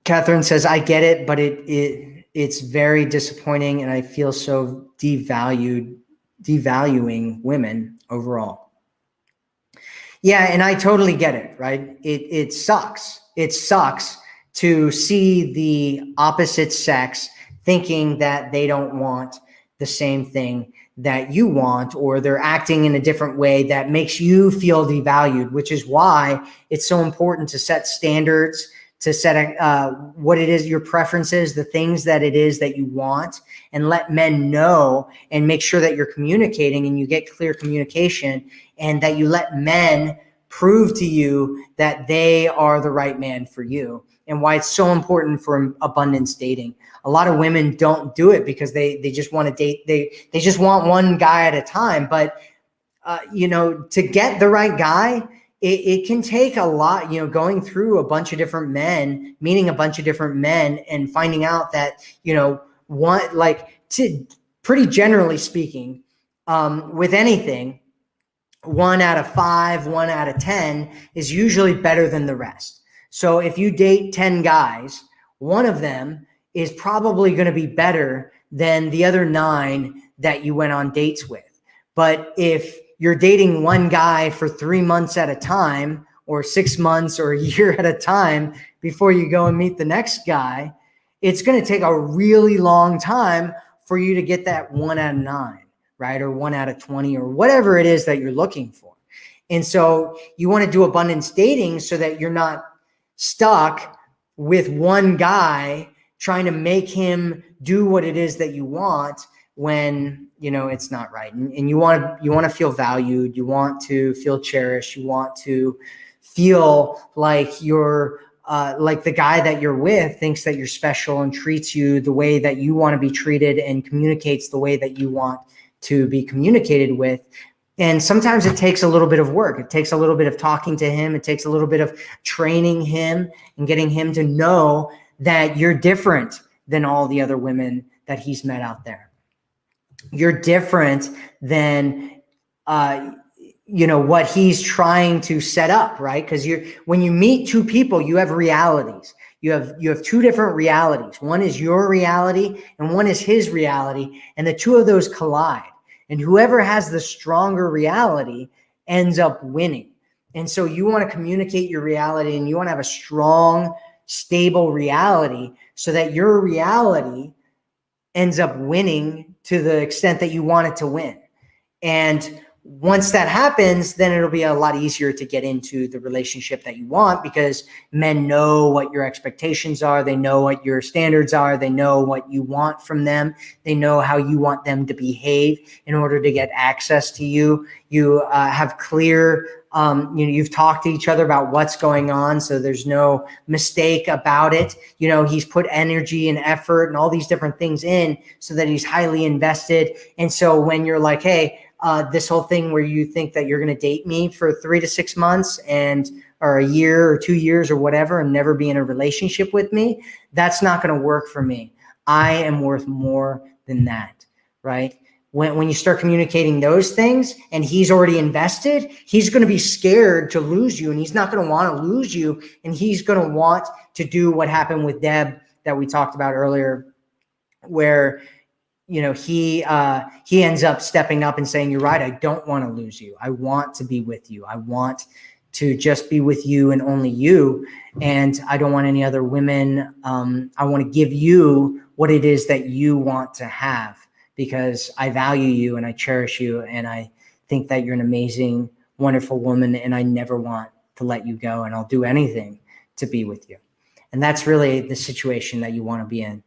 Catherine says, I get it, but it's very disappointing, and I feel so devaluing women overall. Yeah, and I totally get it, right? It sucks. It sucks to see the opposite sex thinking that they don't want the same thing that you want, or they're acting in a different way that makes you feel devalued, which is why it's so important to set standards, to set what it is, your preferences, the things that it is that you want, and let men know, and make sure that you're communicating and you get clear communication, and that you let men prove to you that they are the right man for you, and why it's so important for abundance dating. A lot of women don't do it because they just want to date. They just want one guy at a time. But, to get the right guy, it can take a lot, going through a bunch of different men, meeting a bunch of different men, and finding out that, pretty generally speaking, with anything, 1 out of 5, 1 out of 10 is usually better than the rest. So if you date 10 guys, one of them is probably going to be better than the other 9 that you went on dates with. But if you're dating one guy for 3 months at a time, or 6 months, or a year at a time before you go and meet the next guy, it's going to take a really long time for you to get that 1 out of 9, right? Or 1 out of 20, or whatever it is that you're looking for. And so you want to do abundance dating so that you're not stuck with one guy trying to make him do what it is that you want when, it's not right. And you want to feel valued. You want to feel cherished. You want to feel like you're like the guy that you're with thinks that you're special and treats you the way that you want to be treated, and communicates the way that you want to be communicated with. And sometimes it takes a little bit of work. It takes a little bit of talking to him. It takes a little bit of training him and getting him to know that you're different than all the other women that he's met out there. You're different than, what he's trying to set up, right? Because when you meet two people, you have realities. You have 2 different realities. One is your reality and one is his reality. And the 2 of those collide. And whoever has the stronger reality ends up winning. And so you want to communicate your reality, and you want to have a strong, stable reality so that your reality ends up winning to the extent that you want it to win. And once that happens, then it'll be a lot easier to get into the relationship that you want, because men know what your expectations are. They know what your standards are. They know what you want from them. They know how you want them to behave in order to get access to you. You have clear, you've talked to each other about what's going on, so there's no mistake about it. He's put energy and effort and all these different things in so that he's highly invested. And so when you're like, hey, this whole thing where you think that you're going to date me for 3 to 6 months or a year or 2 years or whatever, and never be in a relationship with me, that's not going to work for me. I am worth more than that, right? When you start communicating those things and he's already invested, he's going to be scared to lose you, and he's not going to want to lose you. And he's going to want to do what happened with Deb that we talked about earlier, where he ends up stepping up and saying, you're right, I don't want to lose you. I want to be with you. I want to just be with you and only you. And I don't want any other women. I want to give you what it is that you want to have, because I value you and I cherish you. And I think that you're an amazing, wonderful woman. And I never want to let you go. And I'll do anything to be with you. And that's really the situation that you want to be in.